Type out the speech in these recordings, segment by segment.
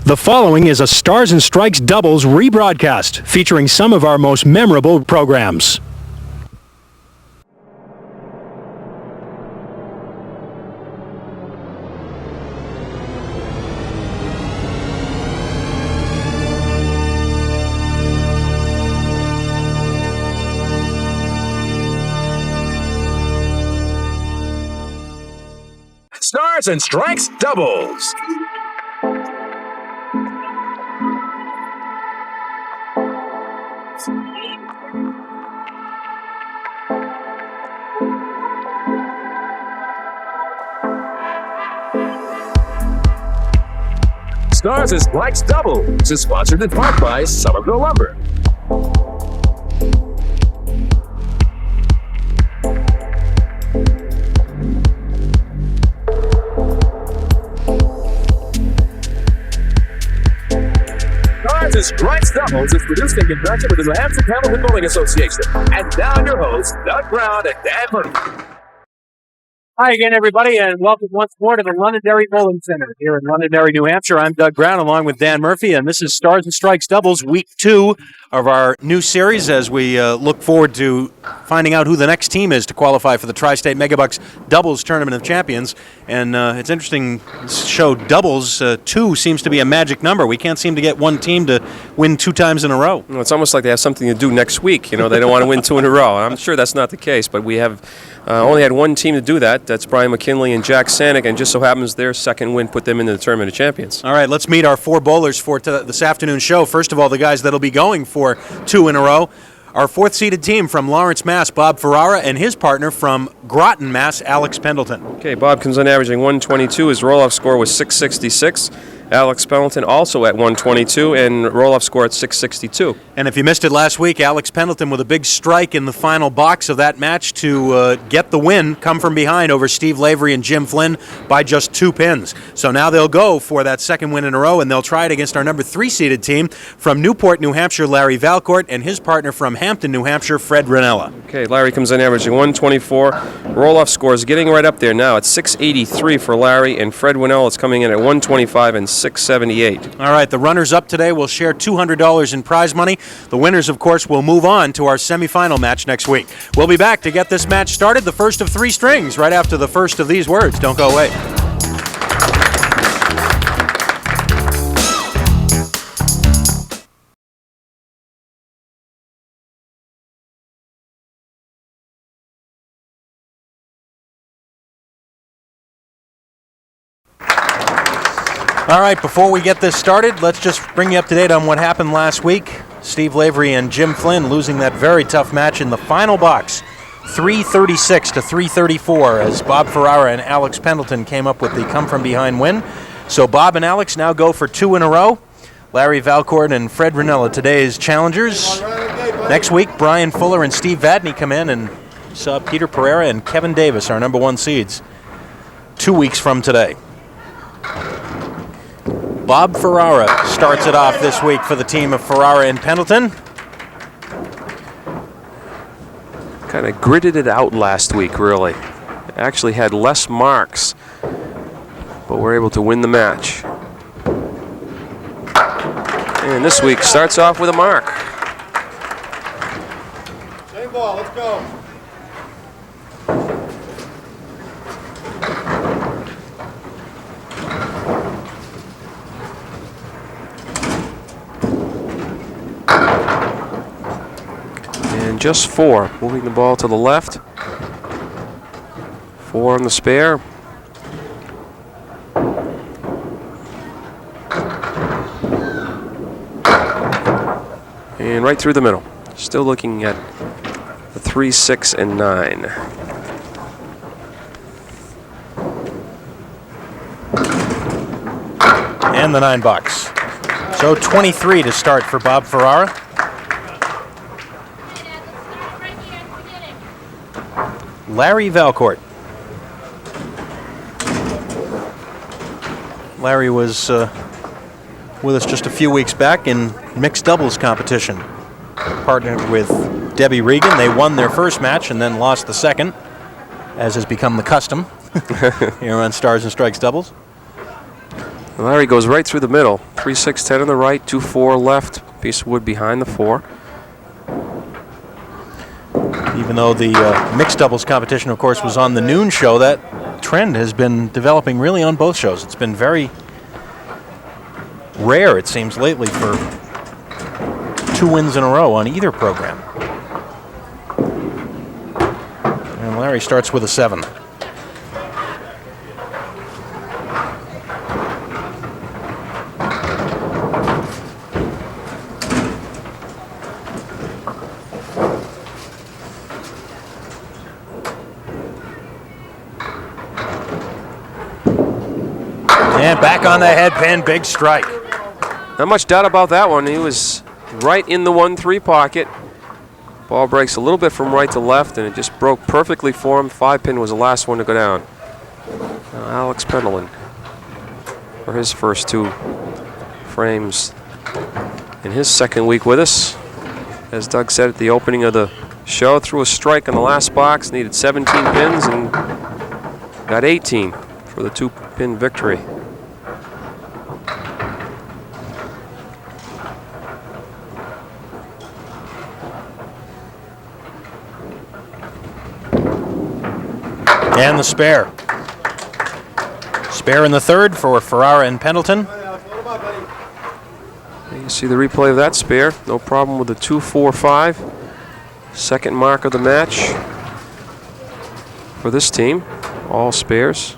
The following is a Stars and Strikes doubles rebroadcast featuring some of our most memorable programs. Stars and Strikes doubles. Stars and Strikes doubles is sponsored in part by Somerville Lumber. Stars and Strikes doubles is produced in conjunction with the New Hampshire Candlepin Bowling Association. And now your hosts, Doug Brown and Dan Murphy. Hi again, everybody, and welcome once more to the Londonderry Bowling Center here in Londonderry, New Hampshire. I'm Doug Brown, along with Dan Murphy, and this is Stars and Strikes Doubles, Week 2 of our new series as we look forward to finding out who the next team is to qualify for the Tri-State Megabucks Doubles Tournament of Champions. And it's interesting to show doubles. 2 seems to be a magic number. We can't seem to get one team to win 2 times in a row. Well, it's almost like they have something to do next week. You know, they don't want to win 2 in a row. I'm sure that's not the case, but we have only had one team to do that. That's Brian McKinley and Jack Sanick, and just so happens their second win put them into the Tournament of Champions. All right, let's meet our 4 bowlers for this afternoon show. First of all, the guys that'll be going for 2 in a row. Our 4th-seeded team from Lawrence, Mass., Bob Ferrara, and his partner from Groton, Mass., Alex Pendleton. Okay, Bob comes in averaging 122. His roll-off score was 666. Alex Pendleton also at 122 and roll-off score at 662. And if you missed it last week, Alex Pendleton with a big strike in the final box of that match to get the win, come from behind over Steve Lavery and Jim Flynn by just 2 pins. So now they'll go for that second win in a row, and they'll try it against our number 3-seeded team from Newport, New Hampshire, Larry Valcourt, and his partner from Hampton, New Hampshire, Fred Ruonala. Okay, Larry comes in averaging 124. Roll-off score is getting right up there now at 683 for Larry, and Fred Ruonala is coming in at 125 and 678. All right, the runners-up today will share $200 in prize money. The winners, of course, will move on to our semifinal match next week. We'll be back to get this match started, the first of 3 strings, right after the first of these words. Don't go away. All right, before we get this started, let's just bring you up to date on what happened last week. Steve Lavery and Jim Flynn losing that very tough match in the final box, 336 to 334, as Bob Ferrara and Alex Pendleton came up with the come-from-behind win. So Bob and Alex now go for 2 in a row. Larry Valcourt and Fred Ruonala, today's challengers. Next week, Brian Fuller and Steve Vadney come in, and saw Peter Pereira and Kevin Davis, our number 1 seeds, 2 weeks from today. Bob Ferrara starts it off this week for the team of Ferrara and Pendleton. Kind of gritted it out last week, really. Actually had less marks, but we're able to win the match. And this week starts off with a mark. Same ball, let's go. And just 4, moving the ball to the left. 4 on the spare. And right through the middle. Still looking at the 3, 6, and 9. And the 9 bucks. So 23 to start for Bob Ferrara. Larry Valcourt. Larry was with us just a few weeks back in mixed doubles competition. Partnered with Debbie Regan. They won their first match and then lost the second, as has become the custom here on Stars and Strikes Doubles. Larry goes right through the middle. 3-6-10 on the right, 2-4 left. Piece of wood behind the 4. Even though the mixed doubles competition, of course, was on the noon show, that trend has been developing really on both shows. It's been very rare, it seems, lately for 2 wins in a row on either program. And Larry starts with a 7. And back on the head pin, big strike. Not much doubt about that one. He was right in the 1-3 pocket. Ball breaks a little bit from right to left, and it just broke perfectly for him. 5-pin was the last one to go down. Now Alex Pendleton for his first 2 frames in his second week with us. As Doug said at the opening of the show, threw a strike on the last box, needed 17 pins, and got 18 for the 2-pin victory. And the spare. Spare in the third for Ferrara and Pendleton. You see the replay of that spare. No problem with the 2-4-5. Second mark of the match for this team. All spares.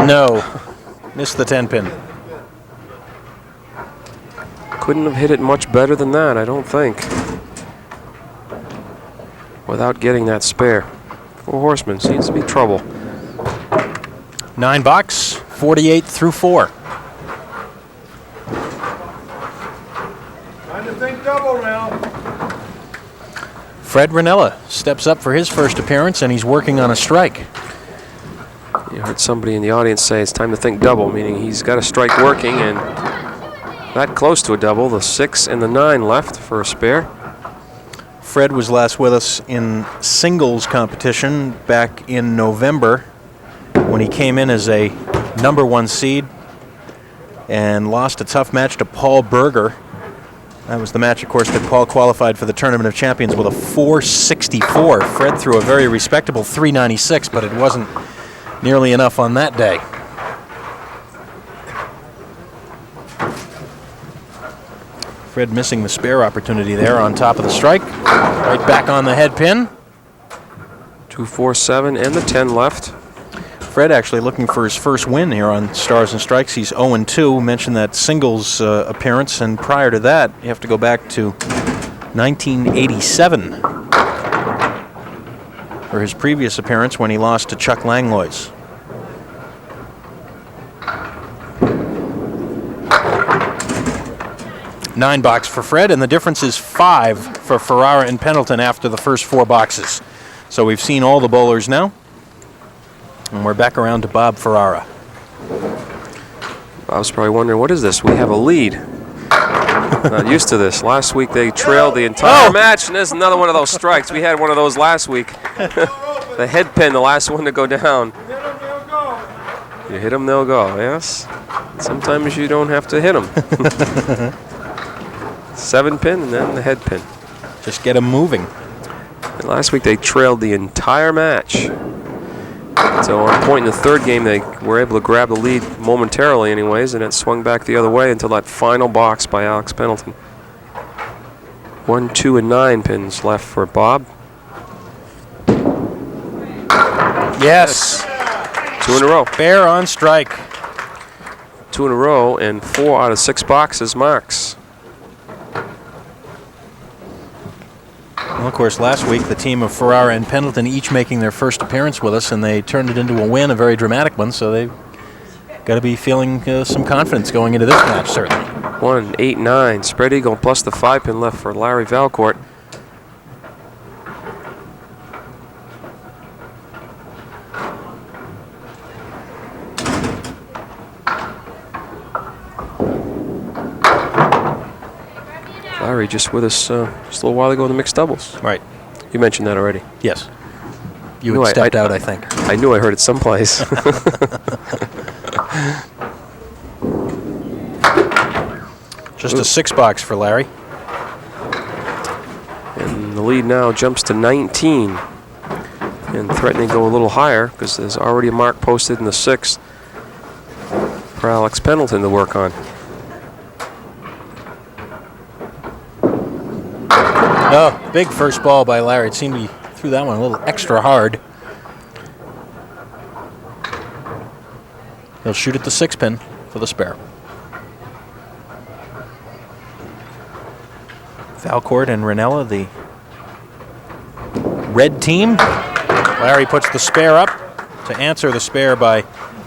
No. Missed the 10-pin. Couldn't have hit it much better than that, I don't think, without getting that spare. 4 horsemen seems to be trouble. 9 box, 48 through 4. Time to think double round. Fred Ruonala steps up for his first appearance, and he's working on a strike. You heard somebody in the audience say it's time to think double, meaning he's got a strike working and not close to a double. The 6 and the 9 left for a spare. Fred was last with us in singles competition back in November when he came in as a number 1 seed and lost a tough match to Paul Berger. That was the match, of course, that Paul qualified for the Tournament of Champions with a 464. Fred threw a very respectable 396, but it wasn't nearly enough on that day. Fred missing the spare opportunity there on top of the strike. Right back on the head pin. 2-4-7 and the 10 left. Fred actually looking for his first win here on Stars and Strikes. He's 0-2. Mentioned that singles appearance, and prior to that, you have to go back to 1987 for his previous appearance when he lost to Chuck Langlois. Nine box for Fred, and the difference is 5 for Ferrara and Pendleton after the first 4 boxes. So we've seen all the bowlers now, and we're back around to Bob Ferrara. Bob's probably wondering, what is this? We have a lead. Not used to this. Last week they trailed the entire match, and there's another one of those strikes. We had one of those last week. The head pin, the last one to go down. You hit them, they'll go, yes? Sometimes you don't have to hit them. 7-pin and then the head pin. Just get them moving. And last week they trailed the entire match. So on a point in the third game, they were able to grab the lead momentarily anyways, and it swung back the other way until that final box by Alex Pendleton. 1, 2, and 9 pins left for Bob. Yes. 2 in a row. Spare on strike. 2 in a row, and 4 out of 6 boxes marks. Well, of course, last week the team of Ferrara and Pendleton each making their first appearance with us, and they turned it into a win, a very dramatic one, so they've got to be feeling some confidence going into this match, certainly. 1, 8, 9. Spread eagle plus the 5-pin left for Larry Valcourt. Larry just with us just a little while ago in the mixed doubles. Right. You mentioned that already. Yes. You had stepped out, I think. I knew I heard it someplace. Just a 6-box for Larry. And the lead now jumps to 19. And threatening to go a little higher because there's already a mark posted in the 6th for Alex Pendleton to work on. Oh, big first ball by Larry. It seemed he threw that one a little extra hard. He'll shoot at the 6-pin for the spare. Valcourt and Ruonala, the red team. Larry puts the spare up to answer the spare by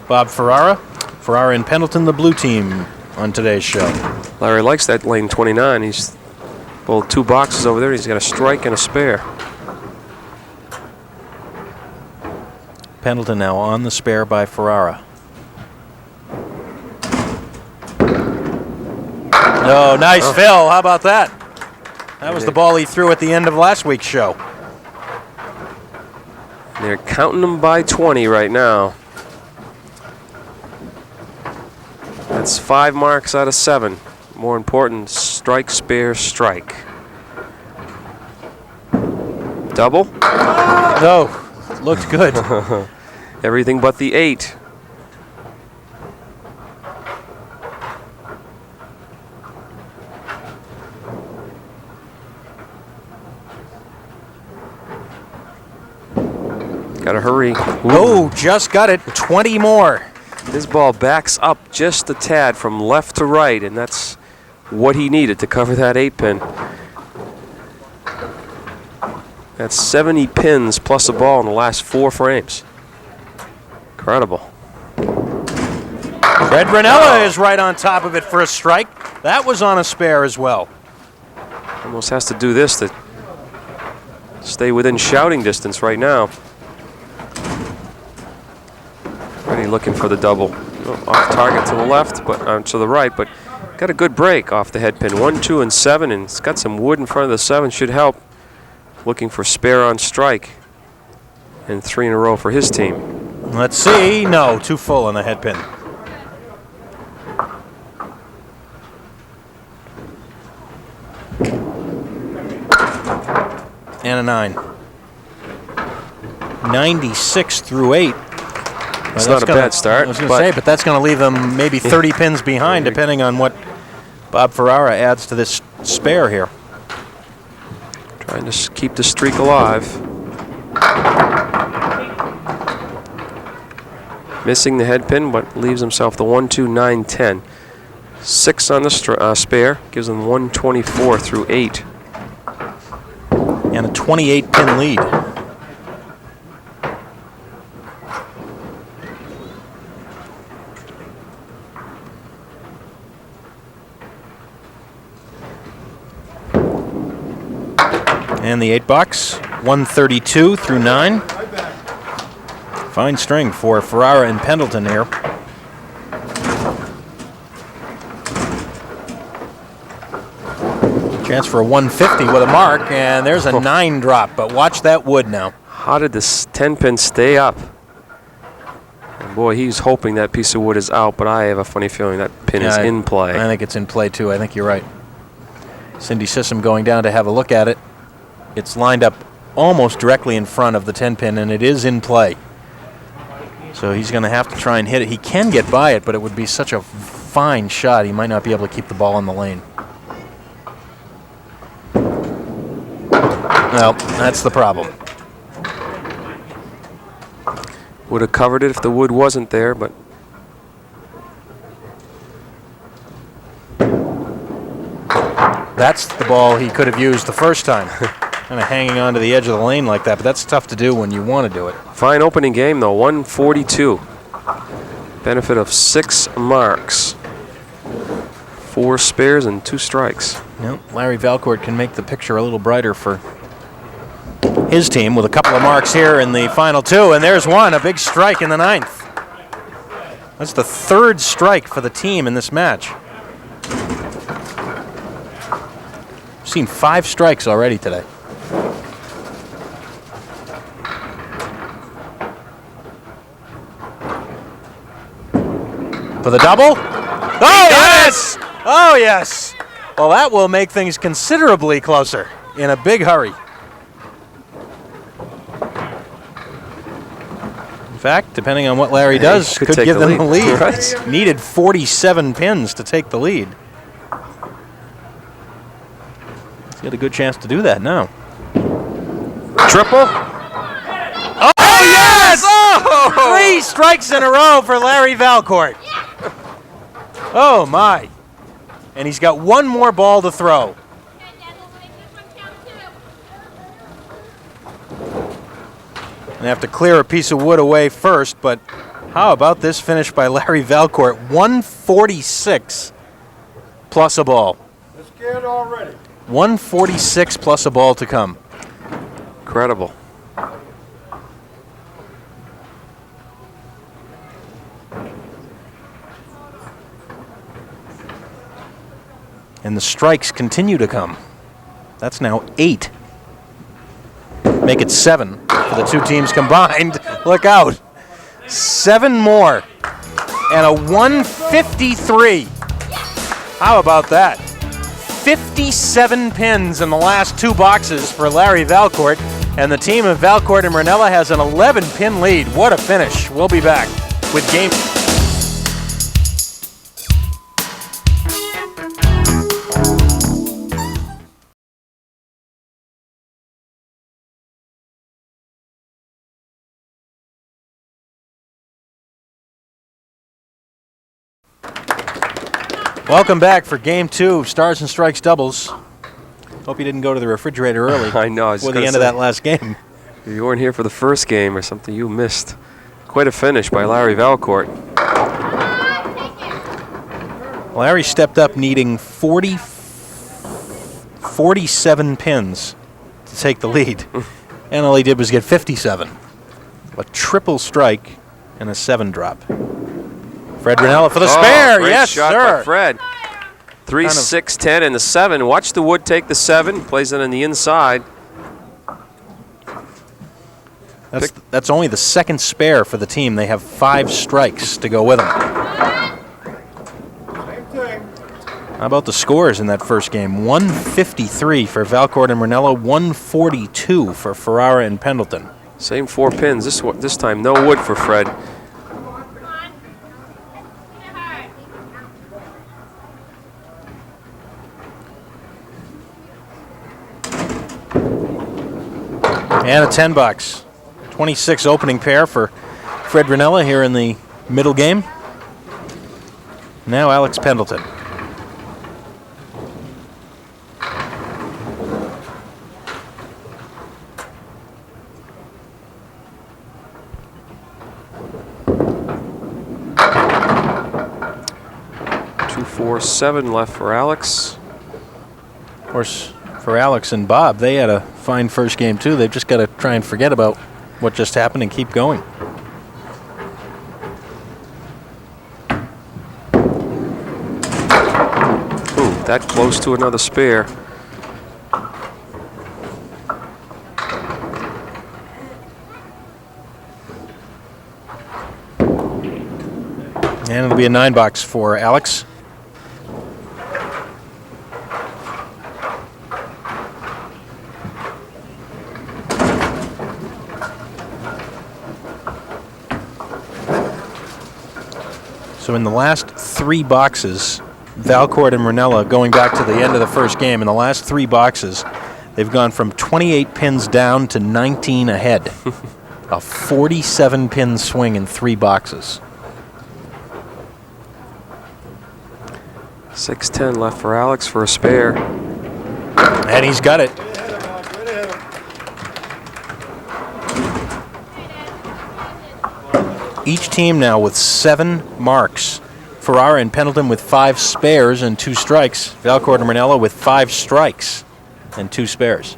Bob Ferrara. Ferrara and Pendleton, the blue team on today's show. Larry likes that lane 29. He's bowled 2 boxes over there. He's got a strike and a spare. Pendleton now on the spare by Ferrara. Oh, nice fill. How about that? That was the ball he threw at the end of last week's show. They're counting them by 20 right now. That's 5 marks out of 7. More important, strike, spare, strike. Double? No, looked good. Everything but the 8. Gotta hurry. Ooh. Oh, just got it. 20 more. This ball backs up just a tad from left to right, and that's what he needed to cover that 8-pin. That's 70 pins plus a ball in the last 4 frames. Incredible. Fred Ruonala is right on top of it for a strike. That was on a spare as well. Almost has to do this to stay within shouting distance right now. Already looking for the double. Off target to the left, but to the right, but got a good break off the head pin. 1, 2, and 7, and it's got some wood in front of the 7. Should help. Looking for spare on strike, and 3 in a row for his team. Let's see. No, too full on the head pin. And a 9. 96 through 8. It's not a bad start. I was going to say, but that's going to leave them maybe 30 pins behind, depending on what Bob Ferrara adds to this spare here. Trying to keep the streak alive. Missing the head pin, but leaves himself the 1, 2, 9, 10. 6 on the spare, gives him 124 through 8. And a 28-pin lead. And the 8-box, 132 through 9. Fine string for Ferrara and Pendleton here. Chance for a 150 with a mark, and there's a 9 drop, but watch that wood now. How did this 10-pin stay up? And boy, he's hoping that piece of wood is out, but I have a funny feeling that pin is in play. I think it's in play, too. I think you're right. Cindy Sissom going down to have a look at it. It's lined up almost directly in front of the 10-pin, and it is in play. So he's going to have to try and hit it. He can get by it, but it would be such a fine shot, he might not be able to keep the ball in the lane. Well, that's the problem. Would have covered it if the wood wasn't there, but that's the ball he could have used the first time. Kind of hanging on to the edge of the lane like that, but that's tough to do when you want to do it. fine opening game, though, 142. Benefit of 6 marks. 4 spares and 2 strikes. Yep, Larry Valcourt can make the picture a little brighter for his team with a couple of marks here in the final 2, and there's one, a big strike in the 9th. That's the 3rd strike for the team in this match. seen 5 strikes already today. For the double. Oh, yes! Oh, yes! Well, that will make things considerably closer in a big hurry. In fact, depending on what Larry does, could give them the lead. Right. Needed 47 pins to take the lead. He's got a good chance to do that now. Triple. Oh, yes! Oh! 3 strikes in a row for Larry Valcourt. Oh, my. And he's got one more ball to throw. They have to clear a piece of wood away first, but how about this finish by Larry Valcourt? 146 plus a ball. They're scared already. 146 plus a ball to come. Incredible. And the strikes continue to come. That's now 8. Make it 7 for the 2 teams combined. Look out. 7 more. And a 153. How about that? 57 pins in the last 2 boxes for Larry Valcourt. And the team of Valcourt and Ruonala has an 11-pin lead. What a finish. We'll be back with game. Welcome back for Game 2 of Stars and Strikes doubles. Hope you didn't go to the refrigerator early. I know. I was before the gonna end say, of that last game. If you weren't here for the first game or something, you missed. Quite a finish by Larry Valcourt. Larry stepped up needing 47 pins to take the lead. And all he did was get 57. A triple strike and a 7 drop. Fred Ruonala for the spare. Great Yes, shot sir. by Fred. 3, 6, 10, and the 7. Watch the wood take the 7. Plays it on the inside. That's only the second spare for the team. They have 5 strikes to go with them. Same thing. How about the scores in that first game? 153 for Valcourt and Ruonala, 142 for Ferrara and Pendleton. Same 4 pins. This time, no wood for Fred. And a 10 bucks. 26 opening pair for Fred Ruonala here in the middle game. Now Alex Pendleton. Two, 4, 7 left for Alex. Of course, for Alex and Bob, they had a fine first game too. They've just got to try and forget about what just happened and keep going. Ooh, that close to another spare. And it'll be a 9 bucks for Alex. So in the last 3 boxes, Valcourt and Ruonala, going back to the end of the first game, in the last 3 boxes, they've gone from 28 pins down to 19 ahead. A 47-pin swing in 3 boxes. 6-10 left for Alex for a spare. And he's got it. Each team now with 7 marks. Ferrara and Pendleton with 5 spares and 2 strikes. Valcourt and Ruonala with 5 strikes and 2 spares.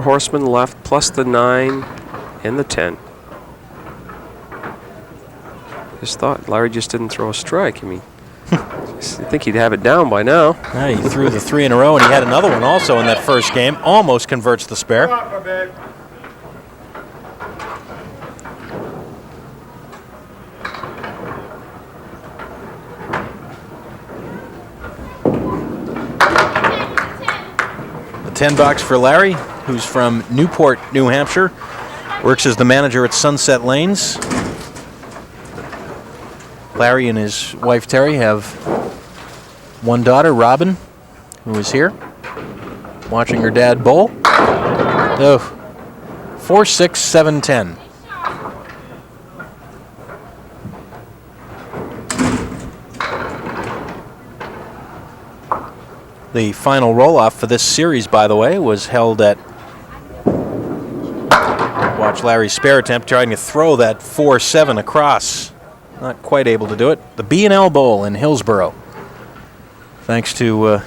horsemen left, plus the 9 and the 10. Just thought Larry just didn't throw a strike. I mean, I think he'd have it down by now. Yeah, he threw the 3 in a row, and he had another one also in that first game. Almost converts the spare. The 10 box for Larry, who's from Newport, New Hampshire. Works as the manager at Sunset Lanes. Larry and his wife Terry have one daughter, Robin, who is here, watching her dad bowl. Oh, 4, 6, 7, 10. The final roll-off for this series, by the way, was held at... Watch Larry's spare attempt trying to throw that 4-7 across. Not quite able to do it. The B&L Bowl in Hillsborough. Thanks to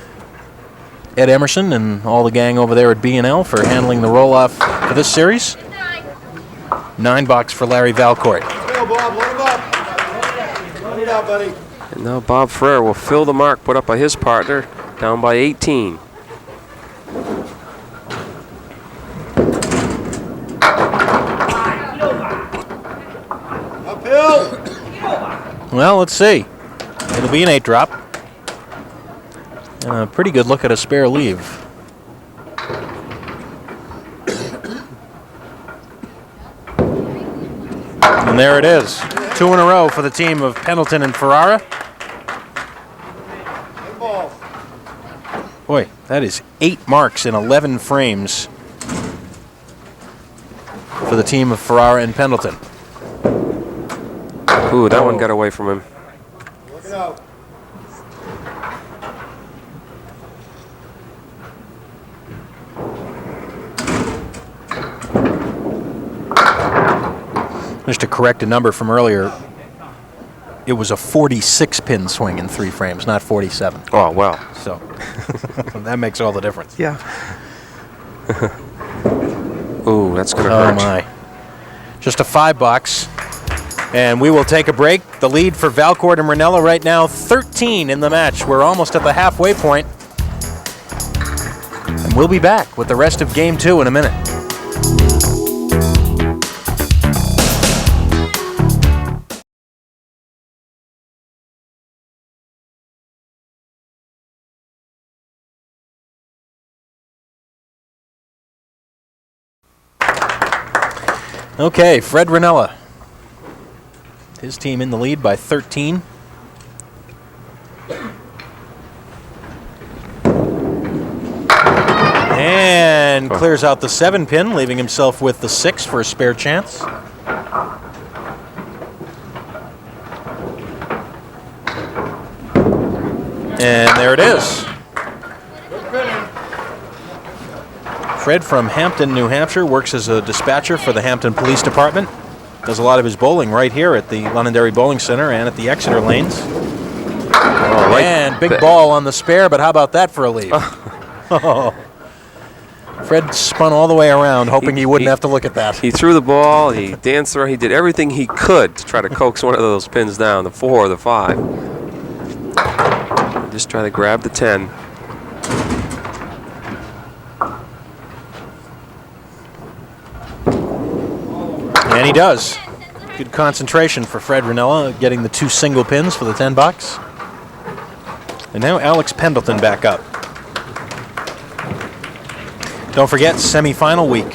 Ed Emerson and all the gang over there at B&L for handling the roll-off for this series. 9 box for Larry Valcourt. Go, Bob. Let him up. Let it out, buddy. And now Bob Ferrara will fill the mark put up by his partner, down by 18. Uphill. Well, let's see. It'll be an 8 drop. And a pretty good look at a spare leave. And there it is. 2 in a row for the team of Pendleton and Ferrara. Boy, that is 8 marks in 11 frames for the team of Ferrara and Pendleton. Ooh, that one got away from him. Look out. Just to correct a number from earlier, it was a 46-pin swing in 3 frames, not 47. Oh, well. So that makes all the difference. Yeah. Ooh, that's going to Oh, hurt. my. Just a 5 box. And we will take a break. The lead for Valcourt and Ruonala right now, 13 in the match. We're almost at the halfway point. And we'll be back with the rest of Game 2 in a minute. Okay, Fred Ruonala. His team in the lead by 13. And clears out the 7-pin, leaving himself with the 6 for a spare chance. And there it is. Fred from Hampton, New Hampshire, works as a dispatcher for the Hampton Police Department. Does a lot of his bowling right here at the Londonderry Bowling Center and at the Exeter lanes. Oh, right. And big ball on the spare, but how about that for a lead? Oh. Fred spun all the way around, hoping he wouldn't have to look at that. He threw the ball, he danced around, he did everything he could to try to coax one of those pins down, the 4 or the 5. Just try to grab the 10. And he does. Good concentration for Fred Ruonala, getting the 2 single pins for the 10 box. And now Alex Pendleton back up. Don't forget, semifinal week.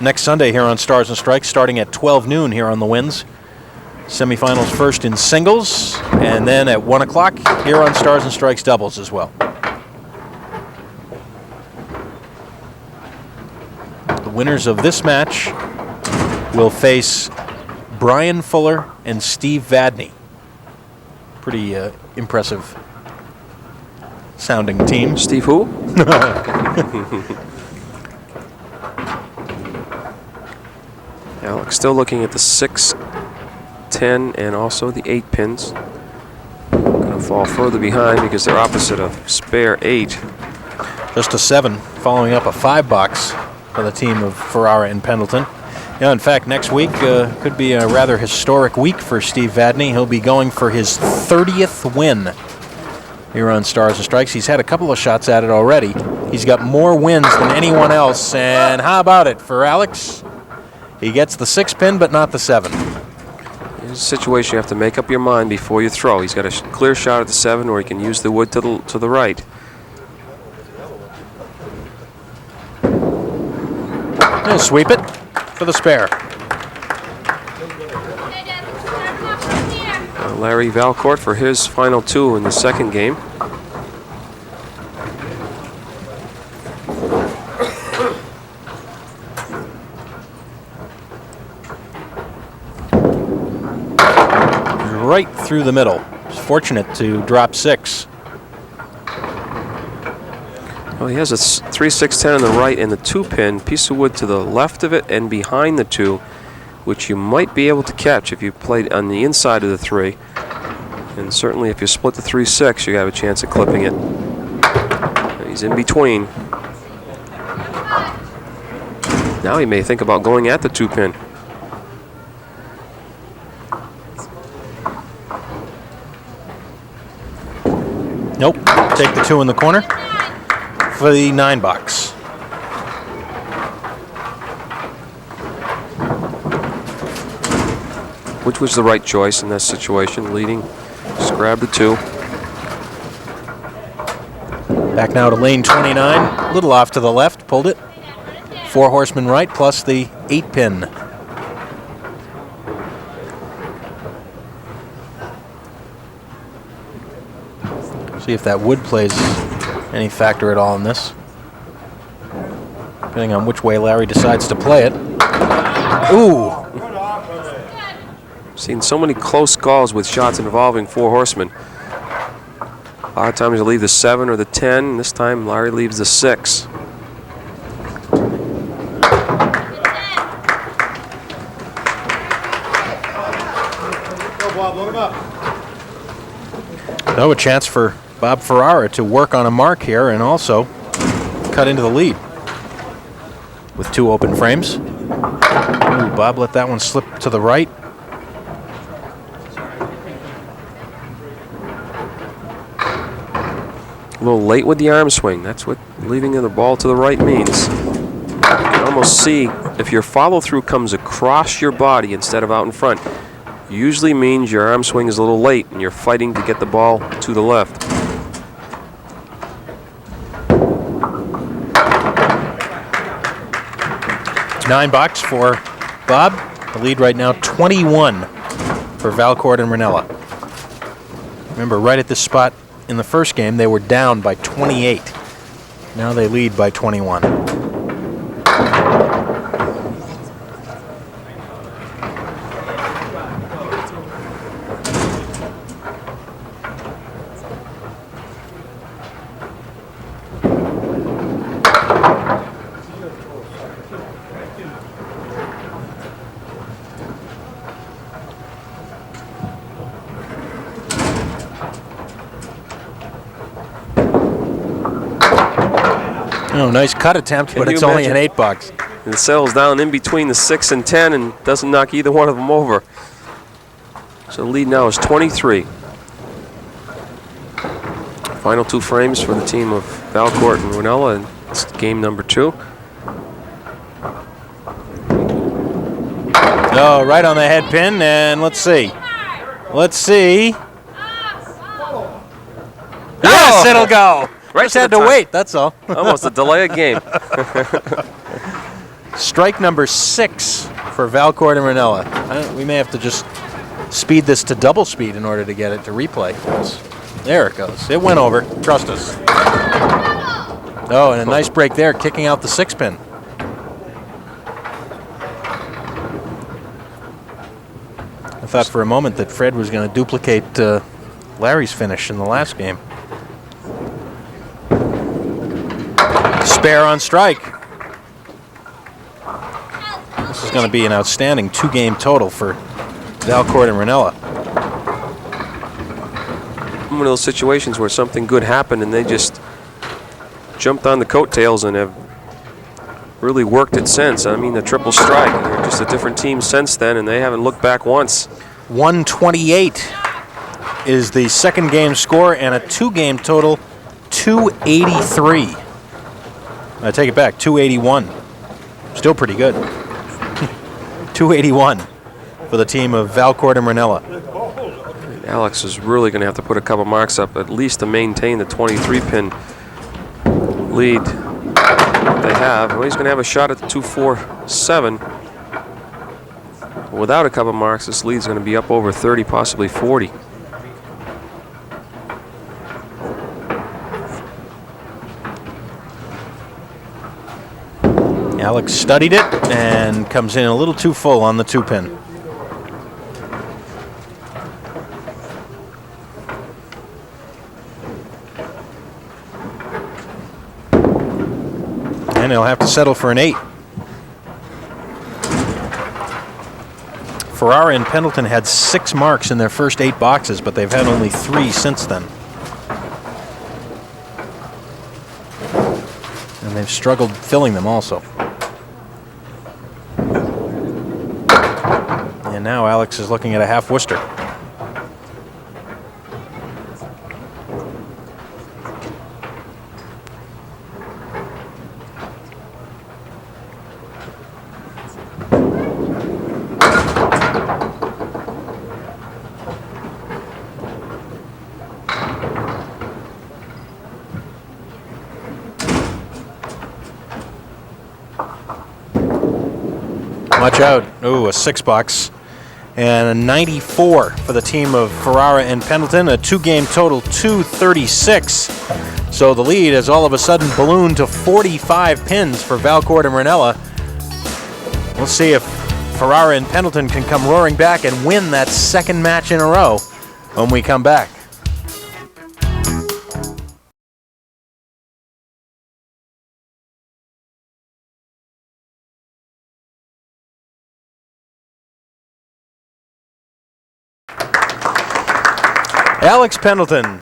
Next Sunday here on Stars and Strikes, starting at 12 noon here on the Winds. Semifinals first in singles, and then at 1 o'clock here on Stars and Strikes doubles as well. The winners of this match will face Brian Fuller and Steve Vadney. Pretty impressive sounding team. Steve who? Alex still looking at the 6, 10, and also the 8 pins. Going to fall further behind because they're opposite of spare 8. Just a 7, following up a 5 box for the team of Ferrara and Pendleton. Yeah, in fact, next week could be a rather historic week for Steve Vadney. He'll be going for his 30th win here on Stars and Strikes. He's had a couple of shots at it already. He's got more wins than anyone else. And how about it for Alex? He gets the 6-pin, but not the 7. Here's a situation you have to make up your mind before you throw. He's got a clear shot at the 7, or he can use the wood to the right. He'll sweep it for the spare. Larry Valcourt for his final 2 in the second game. Right through the middle. He's fortunate to drop 6. Well, he has a 3-6-10 on the right and the 2-pin, piece of wood to the left of it and behind the 2, which you might be able to catch if you played on the inside of the 3. And certainly if you split the 3-6, you have a chance of clipping it. He's in between. Now he may think about going at the 2-pin. Nope. Take the 2 in the corner for the 9 box. Which was the right choice in this situation? Leading, just grab the 2. Back now to lane 29. A little off to the left. Pulled it. 4 horsemen right plus the 8-pin. See if that wood plays any factor at all in this. Depending on which way Larry decides to play it. Ooh! Seen so many close calls with shots involving 4 horsemen. A lot of times you leave the 7 or the 10. This time Larry leaves the 6. Go, Bob, load him up. No, a chance for Bob Ferrara to work on a mark here and also cut into the lead with 2 open frames. Ooh, Bob let that one slip to the right. A little late with the arm swing. That's what leaving the ball to the right means. You can almost see if your follow through comes across your body instead of out in front, usually means your arm swing is a little late and you're fighting to get the ball to the left. Nine box for Bob. The lead right now 21 for Valcourt and Ruonala. Remember, right at this spot in the first game, they were down by 28. Now they lead by 21. Oh, nice cut attempt, but it's only an 8 box. And it settles down in between the 6 and 10 and doesn't knock either one of them over. So the lead now is 23. Final 2 frames for the team of Valcourt and Ruonala, and it's game number 2. Oh, right on the head pin, and let's see. Let's see. Yes, it'll go. Right Just had to wait, that's all. Almost a delay of game. Strike number 6 for Valcourt and Ruonala. We may have to just speed this to double speed in order to get it to replay. There it goes. It went over. Trust us. Oh, and a nice break there, kicking out the 6-pin. I thought for a moment that Fred was going to duplicate Larry's finish in the last game. Spare on strike. This is going to be an outstanding 2-game total for Valcourt and Ruonala. One of those situations where something good happened and they just jumped on the coattails and have really worked it since. I mean, the triple strike. They're just a different team since then, and they haven't looked back once. 128 is the second game score, and a two-game total, 283. I take it back, 281. Still pretty good. 281 for the team of Valcourt and Ruonala. Alex is really going to have to put a couple marks up, at least to maintain the 23-pin lead they have. Well, he's going to have a shot at the 2-4-7. Without a couple marks, this lead's going to be up over 30, possibly 40. Alex studied it and comes in a little too full on the 2-pin. And he'll have to settle for an 8. Ferrara and Pendleton had 6 marks in their first 8 boxes, but they've had only 3 since then. And they've struggled filling them also. And now Alex is looking at a half Worcester. Watch out. Ooh, a 6-box. And a 94 for the team of Ferrara and Pendleton. A 2-game total, 236. So the lead has all of a sudden ballooned to 45 pins for Valcourt and Ruonala. We'll see if Ferrara and Pendleton can come roaring back and win that second match in a row when we come back. Alex Pendleton.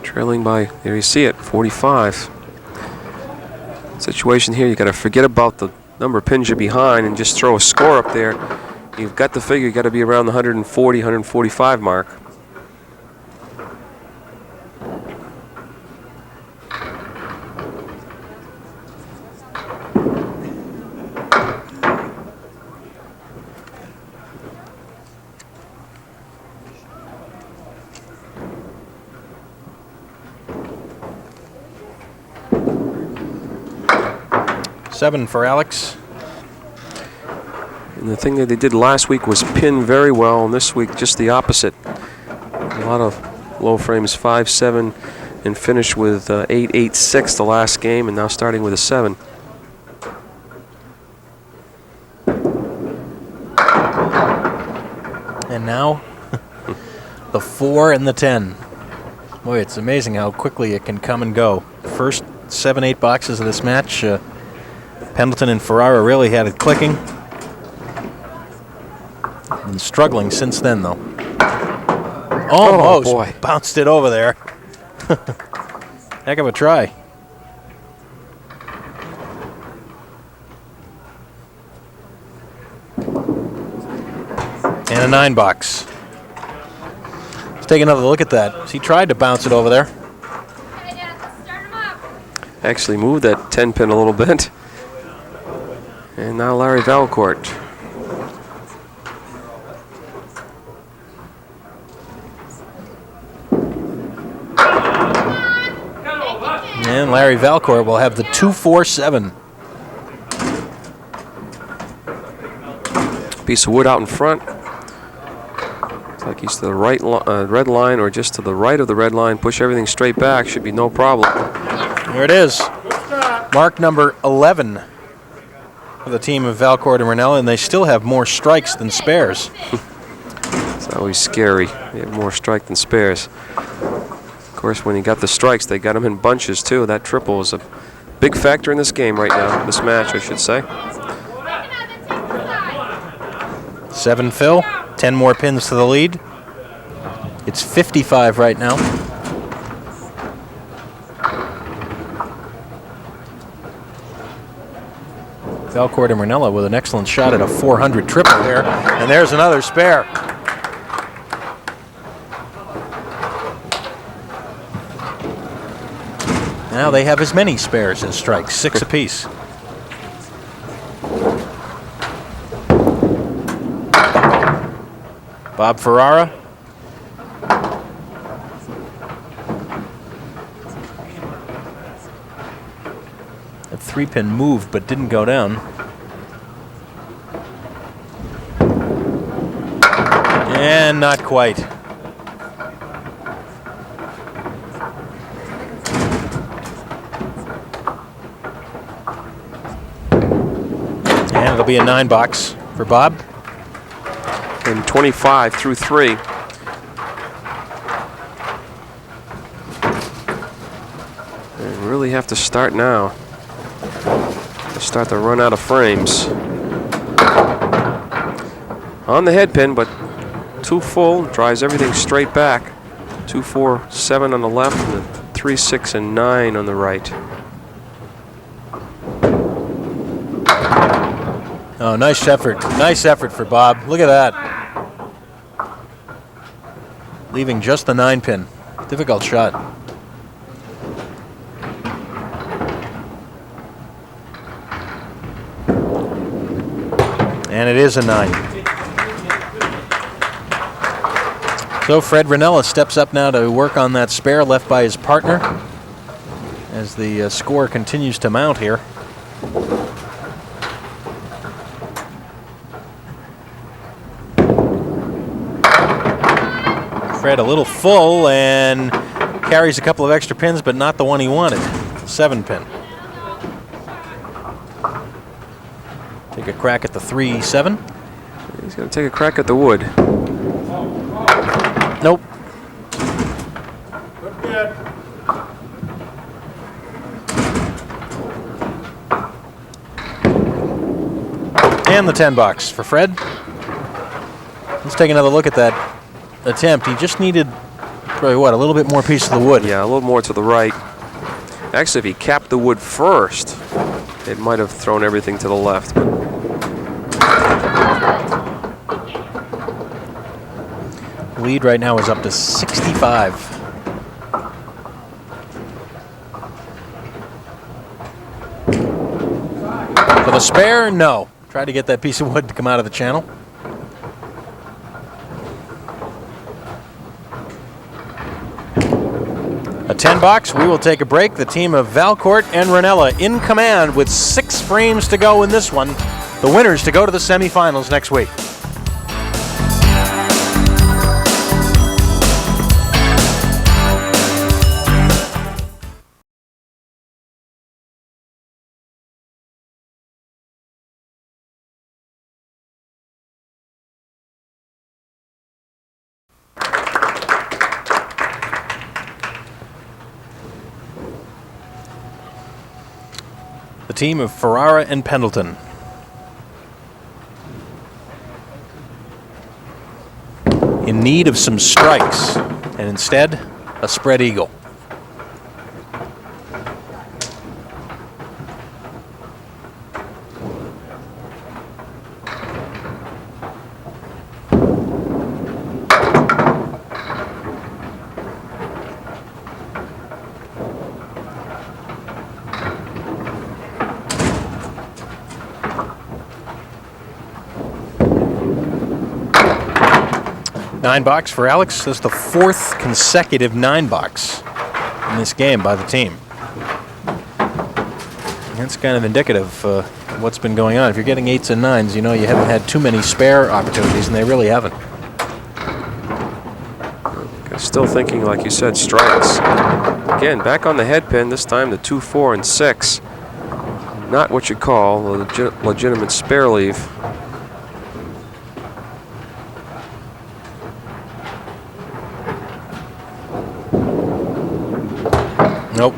Trailing by, there you see it, 45. Situation here, you got to forget about the number of pins you're behind and just throw a score up there. You've got the figure, you got to be around the 140, 145 mark. Seven for Alex. And the thing that they did last week was pin very well, and this week just the opposite. A lot of low frames, 5-7, and finished with 8-8-6 the last game, and now starting with a 7. And now the 4 and the 10. Boy, it's amazing how quickly it can come and go. First 7-8 boxes of this match, Pendleton and Ferrara really had it clicking. And struggling since then, though. Almost boy. Bounced it over there. Heck of a try. And a 9-box. Let's take another look at that. He tried to bounce it over there. Actually moved that 10-pin a little bit. And now Larry Valcourt. And Larry Valcourt will have the 2-4-7. Piece of wood out in front. Looks like he's to the right red line or just to the right of the red line. Push everything straight back. Should be no problem. There it is. Mark number 11 for the team of Valcourt and Ruonala, and they still have more strikes than spares. It's always scary. They have more strike than spares. Of course, when he got the strikes, they got him in bunches too. That triple is a big factor in this game right now, this match, I should say. 7 fill, 10 more pins to the lead. It's 55 right now. Valcourt and Ruonala with an excellent shot at a 400 triple there. And there's another spare. Now they have as many spares as strikes, 6 apiece. Bob Ferrara. That 3-pin moved but didn't go down. And not quite. And it'll be a 9-box for Bob. And 25 through 3. They really have to start now. Start to run out of frames. On the head pin, but 2 full, drives everything straight back. 2, 4, 7 on the left, and 3, 6, and 9 on the right. Oh, nice effort. Nice effort for Bob. Look at that. Leaving just the 9-pin. Difficult shot. And it is a 9. So Fred Ruonala steps up now to work on that spare left by his partner as the score continues to mount here. Fred a little full and carries a couple of extra pins, but not the one he wanted. 7-pin. Take a crack at the 3-7. He's going to take a crack at the wood. Nope. And the 10-box for Fred. Let's take another look at that attempt. He just needed probably what, a little bit more piece of the wood. Yeah, a little more to the right. Actually, if he capped the wood first, it might have thrown everything to the left. Lead right now is up to 65. For the spare, no. Tried to get that piece of wood to come out of the channel. A 10-box, we will take a break. The team of Valcourt and Ruonala in command with 6 frames to go in this one. The winners to go to the semifinals next week. The team of Ferrara and Pendleton. In need of some strikes, and instead, a spread eagle. Nine-box for Alex. That's the 4th consecutive 9-box in this game by the team. That's kind of indicative of what's been going on. If you're getting 8s and 9s, you know you haven't had too many spare opportunities, and they really haven't. Still thinking, like you said, strikes. Again, back on the head pin, this time the 2, 4, and 6. Not what you call a legitimate spare leave. Nope.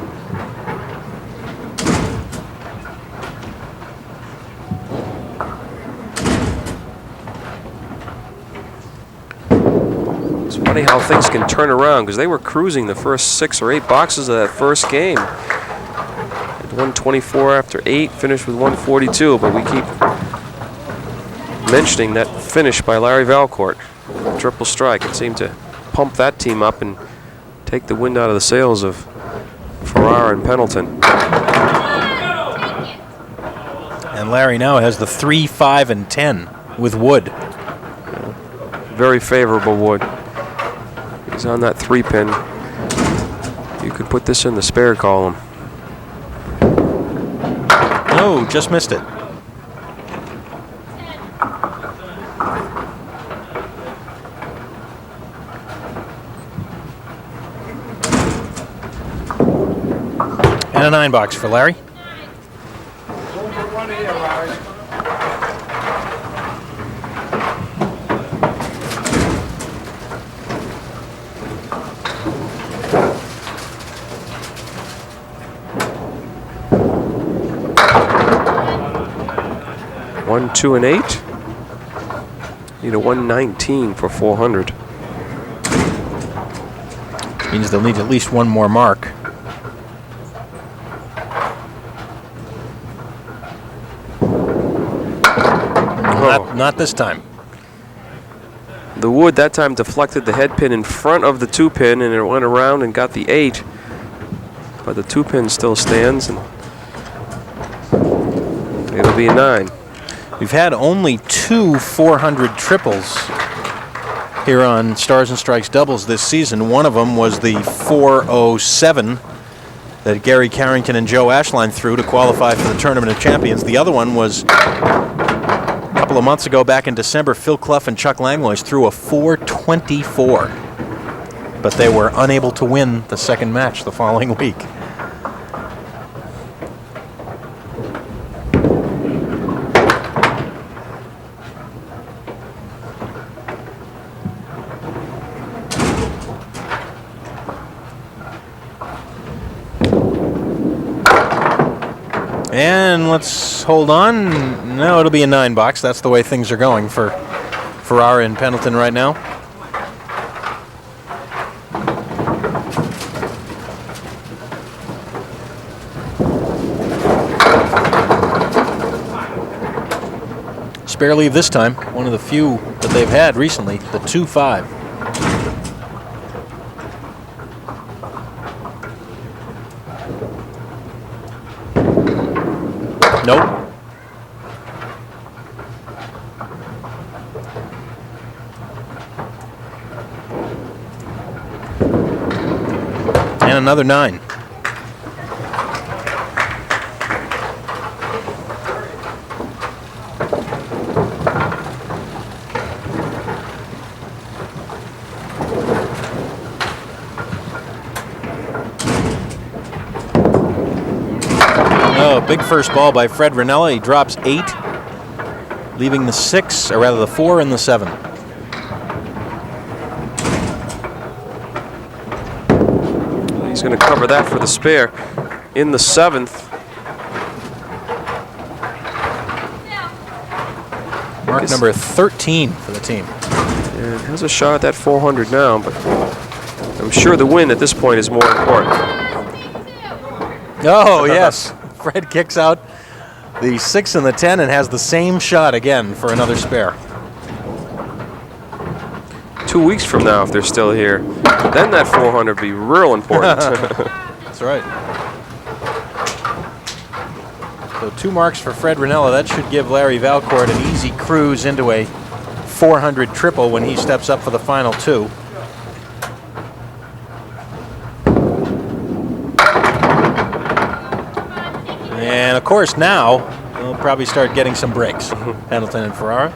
It's funny how things can turn around, because they were cruising the first 6 or 8 boxes of that first game. And 124 after 8, finished with 142, but we keep mentioning that finish by Larry Valcourt. Triple strike. It seemed to pump that team up and take the wind out of the sails of Ferrara and Pendleton. And Larry now has the 3, 5, and 10 with Wood. Very favorable Wood. He's on that 3-pin. You could put this in the spare column. No, just missed it. And a 9 box for Larry. One, 2, and 8. Need a 119 for 400. Means they'll need at least one more mark. Not this time. The Wood that time deflected the head pin in front of the 2-pin, and it went around and got the 8. But the 2-pin still stands, and it'll be a 9. We've had only 2 400 triples here on Stars and Strikes doubles this season. One of them was the 407 that Gary Carrington and Joe Ashline threw to qualify for the Tournament of Champions. The other one was a couple of months ago, back in December. Phil Clough and Chuck Langlois threw a 424, but they were unable to win the second match the following week. And let's hold on. No, it'll be a 9 box. That's the way things are going for Ferrara and Pendleton right now. Spare leave this time. One of the few that they've had recently, the 2-5. Nope. And another 9. Big first ball by Fred Ruonala. He drops 8, leaving the 6, or rather the 4 and the 7. He's going to cover that for the spare in the 7th. Mark number 13 for the team. Yeah, has a shot at that 400 now, but I'm sure the win at this point is more important. Oh, yes. Fred kicks out the 6 and the 10 and has the same shot again for another spare. 2 weeks from now, if they're still here, then that 400 be real important. That's right. So 2 marks for Fred Ruonala. That should give Larry Valcourt an easy cruise into a 400 triple when he steps up for the final 2. And of course now, we'll probably start getting some breaks. Pendleton and Ferrara.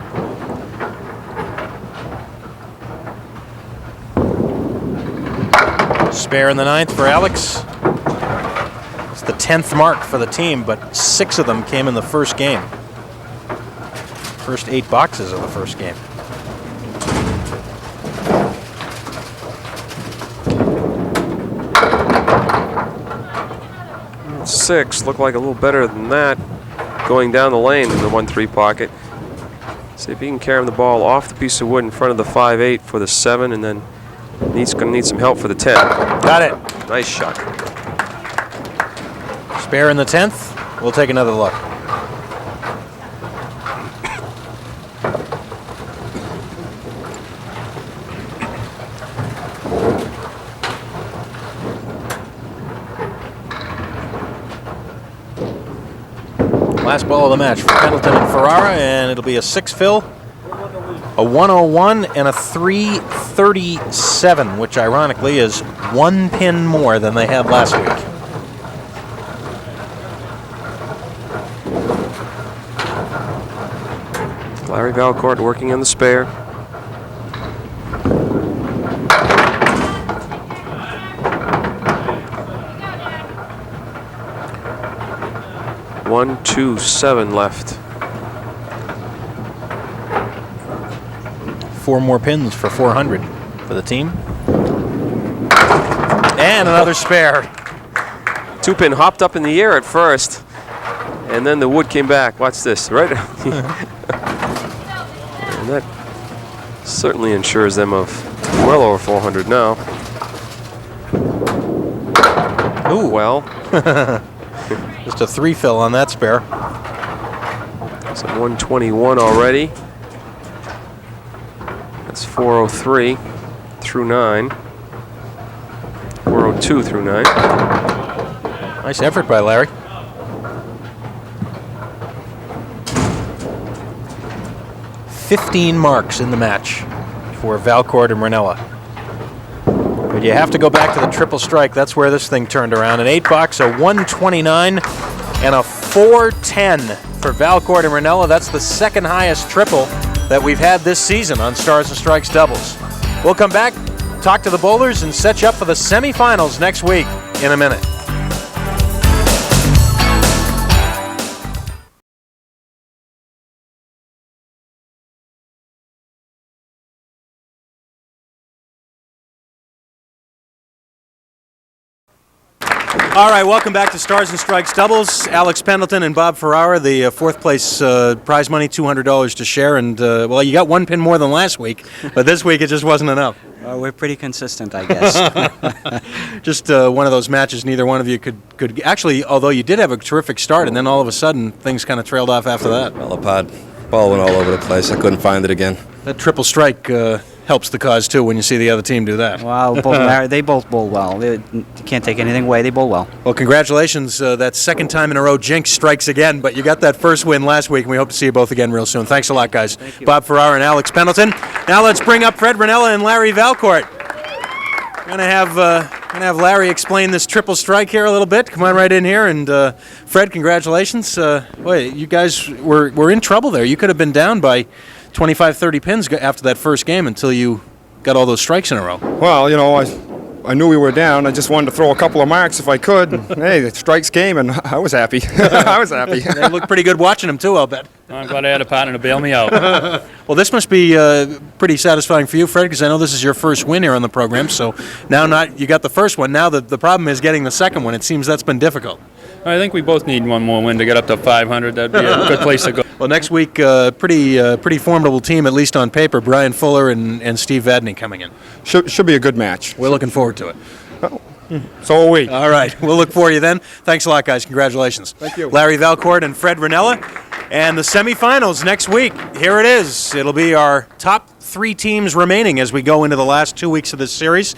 Spare in the 9th for Alex. It's the 10th mark for the team, but 6 of them came in the first game. First 8 boxes of the first game. 6 looked like a little better than that going down the lane in the 1-3 pocket. See if he can carry the ball off the piece of wood in front of the 5-8 for the 7, and then he's going to need some help for the 10. Got it. Nice shot. Spare in the 10th. We'll take another look. Last ball of the match for Pendleton and Ferrara, and it'll be a 6-fill, a 101, and a 337, which ironically is 1 pin more than they had last week. Larry Valcourt working on the spare. One, 2, 7 left. 4 more pins for 400 for the team. And another spare. 2-pin hopped up in the air at first, and then the wood came back. Watch this, right? And that certainly ensures them of well over 400 now. Ooh. Well. Just a 3-fill on that spare. It's at 121 already. That's 403 through 9. 402 through 9. Nice effort by Larry. $15 marks in the match for Valcourt and Ruonala. But you have to go back to the triple strike. That's where this thing turned around. An 8-box, a 129, and a 410 for Valcourt and Ruonala. That's the second highest triple that we've had this season on Stars and Strikes doubles. We'll come back, talk to the bowlers, and set you up for the semifinals next week in a minute. All right, welcome back to Stars and Strikes doubles. Alex Pendleton and Bob Ferrara, the fourth place prize money, $200 to share. And, well, you got 1 pin more than last week, but this week it just wasn't enough. We're pretty consistent, I guess. Just one of those matches neither one of you could actually, although you did have a terrific start, and then all of a sudden things kind of trailed off after that. Well, the ball went all over the place. I couldn't find it again. That triple strike helps the cause, too, when you see the other team do that. Wow, they both bowl well. You can't take anything away. They bowl well. Well, congratulations. That second time in a row, jinx strikes again, but you got that first win last week, and we hope to see you both again real soon. Thanks a lot, guys. Thank you. Bob Ferrara and Alex Pendleton. Now let's bring up Fred Ruonala and Larry Valcourt. We're gonna have Larry explain this triple strike here a little bit. Come on right in here, and Fred, congratulations. Boy, you guys were in trouble there. You could have been down by 25, 30 pins after that first game until you got all those strikes in a row. Well, you know, I knew we were down. I just wanted to throw a couple of marks if I could. And, hey, the strikes came, and I was happy. I was happy. They looked pretty good watching them, too, I'll bet. I'm glad I had a partner to bail me out. Well, this must be pretty satisfying for you, Fred, because I know this is your first win here on the program. So now you got the first one. Now the problem is getting the second one. It seems that's been difficult. I think we both need one more win to get up to 500. That'd be a good place to go. Well, next week, pretty formidable team, at least on paper. Brian Fuller and Steve Vadney coming in. Should be a good match. We're looking forward to it. So are we. All right. We'll look for you then. Thanks a lot, guys. Congratulations. Thank you. Larry Valcourt and Fred Ruonala. And the semifinals next week. Here it is. It'll be our top 3 teams remaining as we go into the last 2 weeks of this series.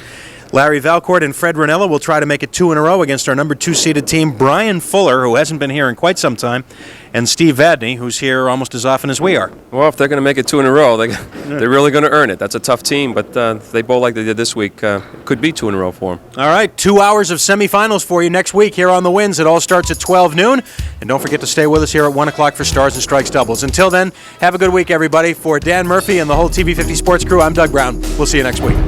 Larry Valcourt and Fred Ruonala will try to make it 2 in a row against our number 2 seeded team, Brian Fuller, who hasn't been here in quite some time, and Steve Vadney, who's here almost as often as we are. Well, if they're going to make it 2 in a row, they're really going to earn it. That's a tough team, but if they bowl like they did this week, could be 2 in a row for them. All right, 2 hours of semifinals for you next week here on The Winds. It all starts at 12 noon. And don't forget to stay with us here at 1 o'clock for Stars and Strikes doubles. Until then, have a good week, everybody. For Dan Murphy and the whole TV50 Sports crew, I'm Doug Brown. We'll see you next week.